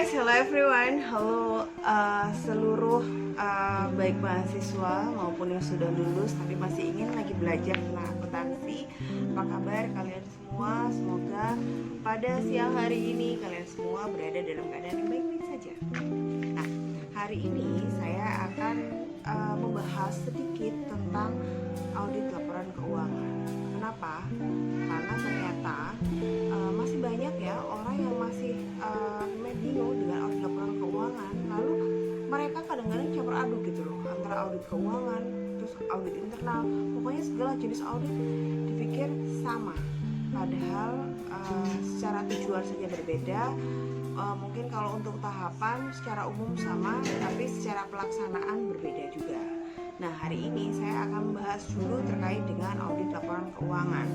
guys, hello everyone, halo seluruh baik mahasiswa maupun yang sudah lulus tapi masih ingin lagi belajar tentang akuntansi. Apa kabar kalian semua? Semoga pada siang hari ini kalian semua berada dalam keadaan yang baik-baik saja. Nah, hari ini saya akan membahas sedikit tentang audit laporan keuangan. Kenapa? Karena ternyata masih banyak ya orang yang masih bingung dengan audit laporan keuangan. Lalu mereka kadang-kadang campur aduk gitu loh, antara audit keuangan terus audit internal. Pokoknya segala jenis audit dipikir sama, padahal secara tujuan saja berbeda. Mungkin kalau untuk tahapan secara umum sama, tapi secara pelaksanaan berbeda juga. Nah, hari ini saya akan membahas dulu terkait dengan audit laporan keuangan.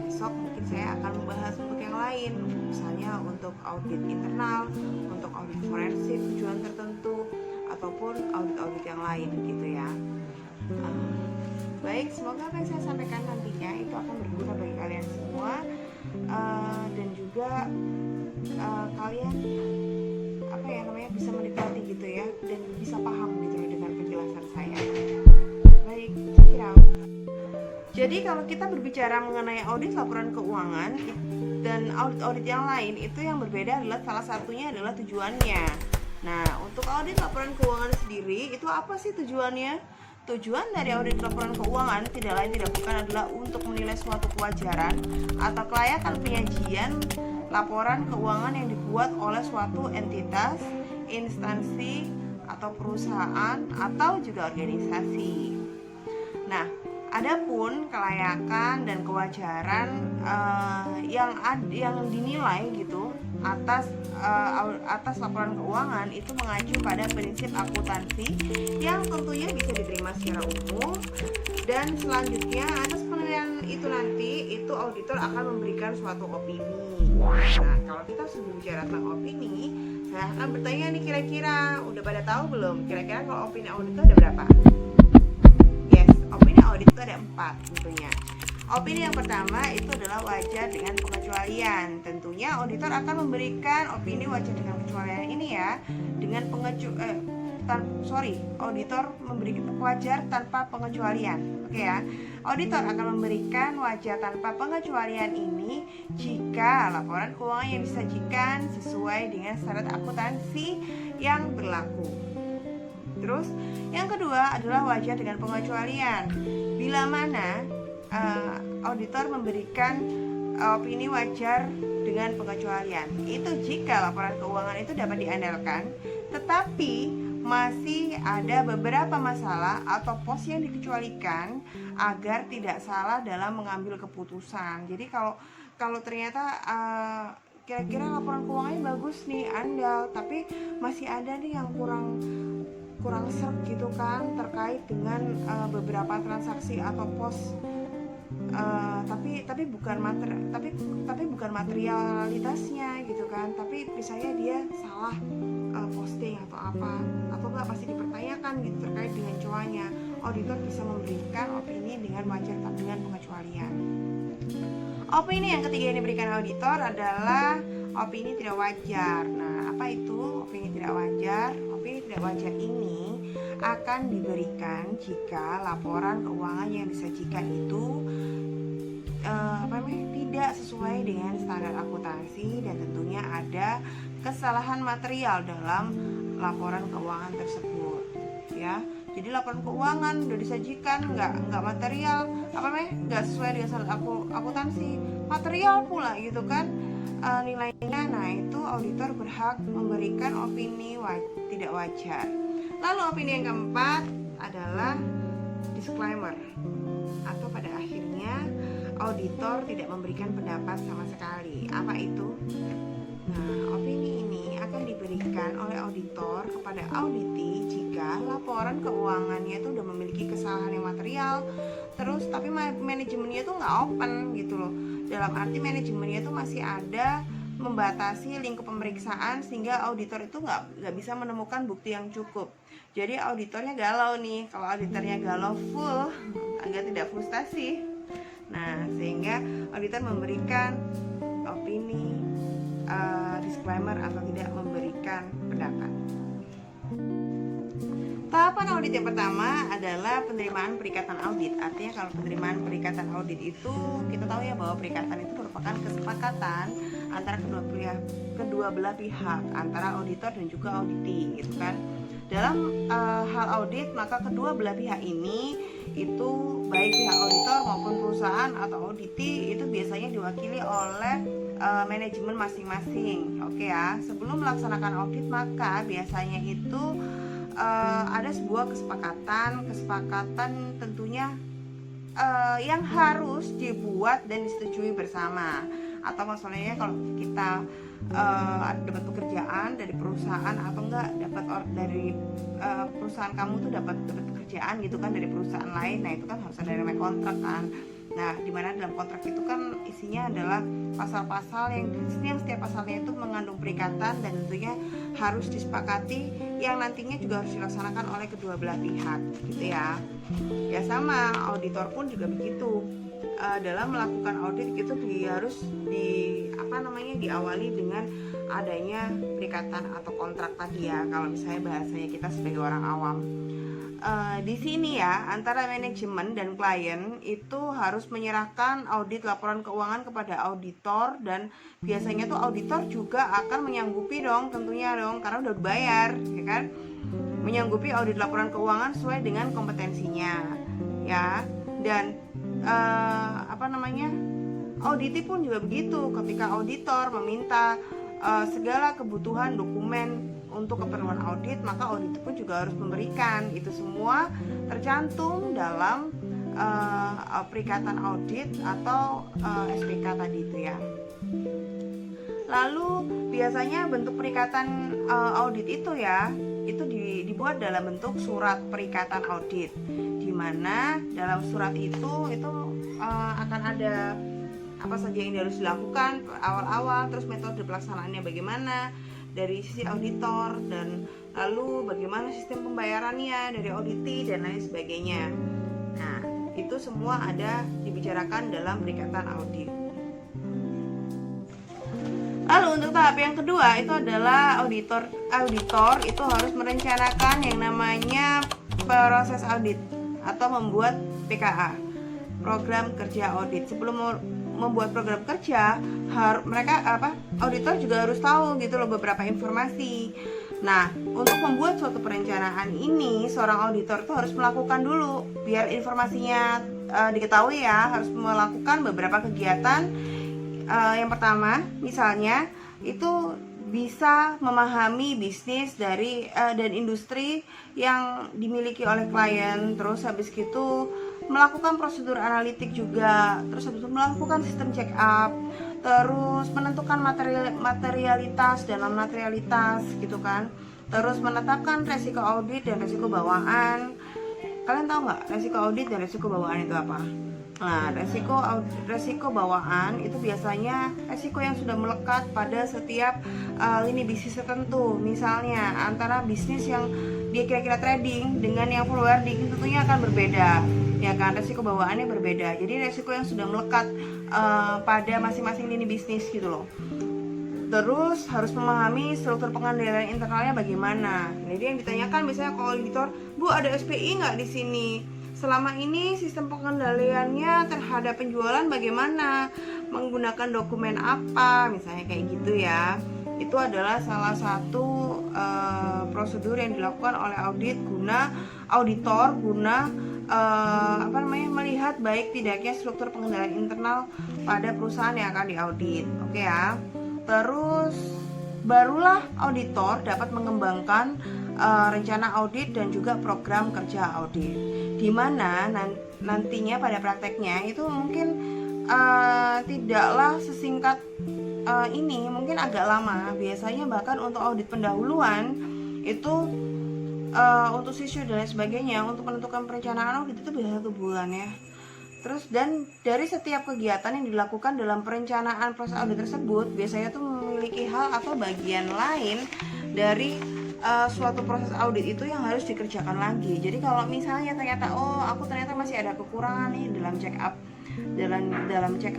Besok mungkin saya akan membahas untuk yang lain, misalnya untuk audit internal, untuk audit forensik tujuan tertentu, ataupun audit-audit yang lain gitu ya. Baik, semoga apa yang saya sampaikan nantinya itu akan berguna bagi kalian semua, dan juga kalian bisa menikmati gitu ya, dan bisa paham gitu dengan penjelasan saya. Baik, check it out. Jadi kalau kita berbicara mengenai audit laporan keuangan dan audit-audit yang lain, itu yang berbeda adalah salah satunya adalah tujuannya. Nah, untuk audit laporan keuangan sendiri, itu apa sih tujuannya? Tujuan dari audit laporan keuangan tidak lain tidak bukan adalah untuk menilai suatu kewajaran atau kelayakan penyajian laporan keuangan yang dibuat oleh suatu entitas, instansi, atau perusahaan, atau juga organisasi. Nah, adapun kelayakan dan kewajaran yang dinilai gitu atas laporan keuangan itu mengacu pada prinsip akuntansi yang tentunya bisa diterima secara umum, dan selanjutnya atas penilaian itu nanti itu auditor akan memberikan suatu opini. Nah, kalau kita sudah bicara tentang opini, saya akan bertanya nih, kira-kira udah pada tahu belum? Kira-kira kalau opini auditor ada berapa? Yes, opini audit itu ada 4 tentunya. Opini yang pertama itu adalah wajar dengan pengecualian. Tentunya auditor akan memberikan opini wajar dengan pengecualian ini ya, dengan auditor memberikan wajar tanpa pengecualian. Oke ya. Auditor akan memberikan wajar tanpa pengecualian ini jika laporan keuangan yang disajikan sesuai dengan standar akuntansi yang berlaku. Terus yang kedua adalah wajar dengan pengecualian. Bila mana auditor memberikan opini wajar dengan pengecualian, itu jika laporan keuangan itu dapat diandalkan, tetapi masih ada beberapa masalah atau pos yang dikecualikan agar tidak salah dalam mengambil keputusan. Jadi kalau ternyata kira-kira laporan keuangannya bagus nih, andal, tapi masih ada nih yang kurang serk gitu kan terkait dengan beberapa transaksi atau pos, tapi bukan materialitasnya gitu kan, tapi misalnya dia salah posting atau apa, atau enggak, pasti dipertanyakan gitu terkait dengan cuannya. Auditor bisa memberikan opini dengan wajar dengan pengecualian. Opini yang ketiga yang diberikan auditor adalah opini tidak wajar. Nah, apa itu opini tidak wajar? Opini tidak wajar ini akan diberikan jika laporan keuangan yang disajikan itu tidak sesuai dengan standar akuntansi, dan tentunya ada kesalahan material dalam laporan keuangan tersebut ya. Jadi laporan keuangan udah disajikan nggak material, nggak sesuai dengan standar akuntansi, material pula gitu kan nilainya. Nah, itu auditor berhak memberikan opini tidak wajar. Lalu opini yang keempat adalah disclaimer, atau pada akhirnya auditor tidak memberikan pendapat sama sekali. Apa itu? Nah, opini ini akan diberikan oleh auditor kepada auditi jika laporan keuangannya itu udah memiliki kesalahan yang material, terus tapi manajemennya itu nggak open gitu loh. Dalam arti manajemennya itu masih ada membatasi lingkup pemeriksaan sehingga auditor itu nggak bisa menemukan bukti yang cukup. Jadi auditornya galau nih. Kalau auditornya galau full, agar tidak frustasi. Nah, sehingga auditor memberikan opini disclaimer atau tidak memberikan memberikan pendapat. Tahapan audit yang pertama adalah penerimaan perikatan audit. Artinya kalau penerimaan perikatan audit itu kita tahu ya bahwa perikatan itu merupakan kesepakatan antara kedua belah pihak, antara auditor dan juga auditi, gitu kan. Dalam hal audit, maka kedua belah pihak ini itu baik pihak auditor maupun perusahaan atau auditi itu biasanya diwakili oleh manajemen masing-masing. Oke ya, sebelum melaksanakan audit maka biasanya itu ada sebuah kesepakatan tentunya yang harus dibuat dan disetujui bersama. Atau maksudnya kalau kita dapat pekerjaan dari perusahaan atau enggak dari perusahaan kamu tuh dapat pekerjaan gitu kan dari perusahaan lain, nah itu kan harus ada namanya kontrak kan. Nah, dimana dalam kontrak itu kan isinya adalah pasal-pasal yang setiap pasalnya itu mengandung perikatan dan tentunya harus disepakati yang nantinya juga harus dilaksanakan oleh kedua belah pihak, gitu ya. Ya sama, auditor pun juga begitu. Dalam melakukan audit itu harus diawali dengan adanya perikatan atau kontrak tadi ya, kalau misalnya bahasanya kita sebagai orang awam. Di sini ya, antara manajemen dan klien itu harus menyerahkan audit laporan keuangan kepada auditor, dan biasanya tuh auditor juga akan menyanggupi dong, tentunya dong, karena udah dibayar, ya kan, menyanggupi audit laporan keuangan sesuai dengan kompetensinya, ya. Dan auditi pun juga begitu. Ketika auditor meminta segala kebutuhan dokumen untuk keperluan audit, maka audit pun juga harus memberikan. Itu semua tercantum dalam perikatan audit atau SPK tadi itu ya. Lalu biasanya bentuk perikatan audit itu ya, itu dibuat dalam bentuk surat perikatan audit, di mana dalam surat itu akan ada apa saja yang harus dilakukan awal-awal, terus metode pelaksanaannya bagaimana dari sisi auditor, dan lalu bagaimana sistem pembayarannya dari auditi dan lain sebagainya. Nah, itu semua ada dibicarakan dalam perikatan audit. Lalu untuk tahap yang kedua itu adalah auditor itu harus merencanakan yang namanya proses audit atau membuat PKA, program kerja audit. Sebelum membuat program kerja, auditor juga harus tahu gitu loh beberapa informasi. Nah, untuk membuat suatu perencanaan ini, seorang auditor itu harus melakukan dulu biar informasinya diketahui ya, harus melakukan beberapa kegiatan. Yang pertama, misalnya itu bisa memahami bisnis dan industri yang dimiliki oleh klien, terus habis itu melakukan prosedur analitik juga, terus habis itu melakukan sistem check up, terus menentukan materialitas dan non materialitas gitu kan, terus menetapkan resiko audit dan resiko bawaan. Kalian tahu nggak resiko audit dan resiko bawaan itu apa? Nah, resiko bawaan itu biasanya resiko yang sudah melekat pada setiap lini bisnis tertentu. Misalnya antara bisnis yang dia kira-kira trading dengan yang forwarding tentunya akan berbeda, ya kan, resiko bawaannya berbeda. Jadi resiko yang sudah melekat pada masing-masing lini bisnis gitu loh. Terus harus memahami struktur pengendalian internalnya bagaimana. Jadi yang ditanyakan misalnya kalau auditor, Bu ada SPI nggak di sini? Selama ini sistem pengendaliannya terhadap penjualan bagaimana? Menggunakan dokumen apa? Misalnya kayak gitu ya. Itu adalah salah satu prosedur yang dilakukan oleh auditor guna melihat baik tidaknya struktur pengendalian internal pada perusahaan yang akan diaudit. Oke ya. Terus barulah auditor dapat mengembangkan rencana audit dan juga program kerja audit, di mana nantinya pada prakteknya itu mungkin tidaklah sesingkat ini, mungkin agak lama. Biasanya bahkan untuk audit pendahuluan itu untuk siswa dan lain sebagainya, untuk menentukan perencanaan audit itu bisa 1 bulan ya. Terus dan dari setiap kegiatan yang dilakukan dalam perencanaan proses audit tersebut biasanya tuh memiliki hal atau bagian lain dari suatu proses audit itu yang harus dikerjakan lagi. Jadi kalau misalnya ternyata aku ternyata masih ada kekurangan nih dalam check up,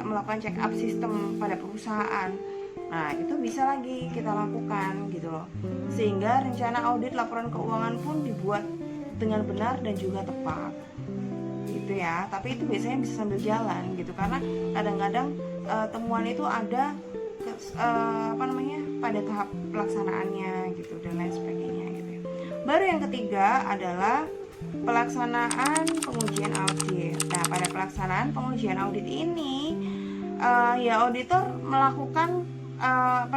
melakukan check up sistem pada perusahaan, Nah, itu bisa lagi kita lakukan gitu loh. Sehingga rencana audit laporan keuangan pun dibuat dengan benar dan juga tepat. Gitu ya. Tapi itu biasanya bisa sambil jalan gitu, karena kadang-kadang temuan itu ada pada tahap pelaksanaannya gitu dan lain sebagainya gitu ya. Baru yang ketiga adalah pelaksanaan pengujian audit. Nah, pada pelaksanaan pengujian audit ini ya auditor melakukan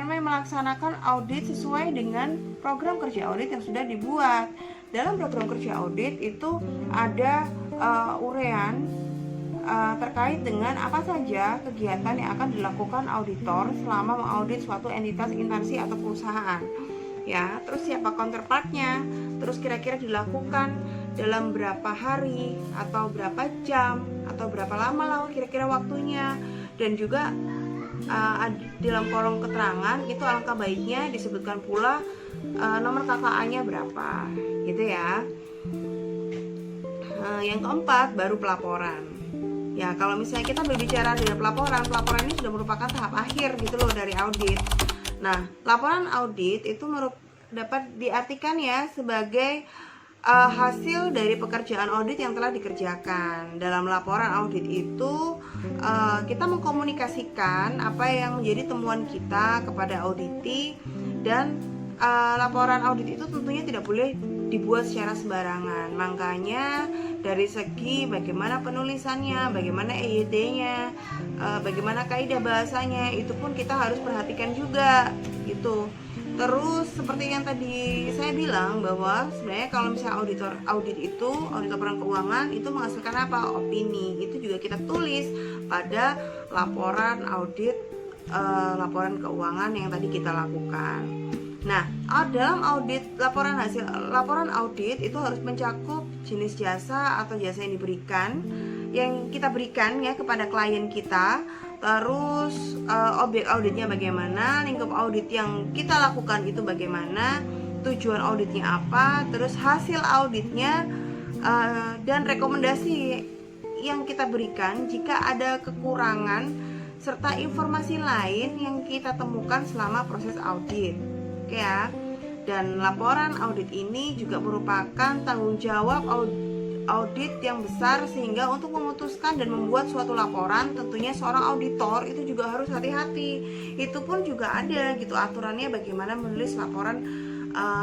melaksanakan audit sesuai dengan program kerja audit yang sudah dibuat. Dalam program kerja audit itu ada urean terkait dengan apa saja kegiatan yang akan dilakukan auditor selama mengaudit suatu entitas, instansi atau perusahaan. Ya, terus siapa counterpartnya, terus kira-kira dilakukan dalam berapa hari atau berapa jam atau berapa lama lah kira-kira waktunya, dan juga dalam kolom keterangan itu alangkah baiknya disebutkan pula nomor KKA-nya berapa gitu ya. Yang keempat baru pelaporan. Ya, kalau misalnya kita berbicara dari pelaporan ini sudah merupakan tahap akhir gitu loh dari audit. Nah, laporan audit itu dapat diartikan ya sebagai hasil dari pekerjaan audit yang telah dikerjakan. Dalam laporan audit itu kita mengkomunikasikan apa yang menjadi temuan kita kepada auditi, dan laporan audit itu tentunya tidak boleh dibuat secara sembarangan. Makanya dari segi bagaimana penulisannya, bagaimana EYD-nya, bagaimana kaidah bahasanya, itu pun kita harus perhatikan juga gitu. Terus seperti yang tadi saya bilang bahwa sebenarnya kalau misalnya audit laporan keuangan itu menghasilkan apa? Opini. Itu juga kita tulis pada laporan audit laporan keuangan yang tadi kita lakukan. Nah, dalam laporan audit itu harus mencakup jenis jasa atau jasa yang kita berikan ya kepada klien kita. Terus objek auditnya bagaimana, lingkup audit yang kita lakukan itu bagaimana, tujuan auditnya apa, terus hasil auditnya, dan rekomendasi yang kita berikan jika ada kekurangan, serta informasi lain yang kita temukan selama proses audit. Oke ya. Dan laporan audit ini juga merupakan tanggung jawab audit yang besar, sehingga untuk memutuskan dan membuat suatu laporan tentunya seorang auditor itu juga harus hati-hati. Itu pun juga ada gitu aturannya bagaimana menulis laporan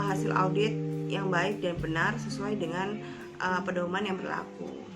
hasil audit yang baik dan benar sesuai dengan pedoman yang berlaku.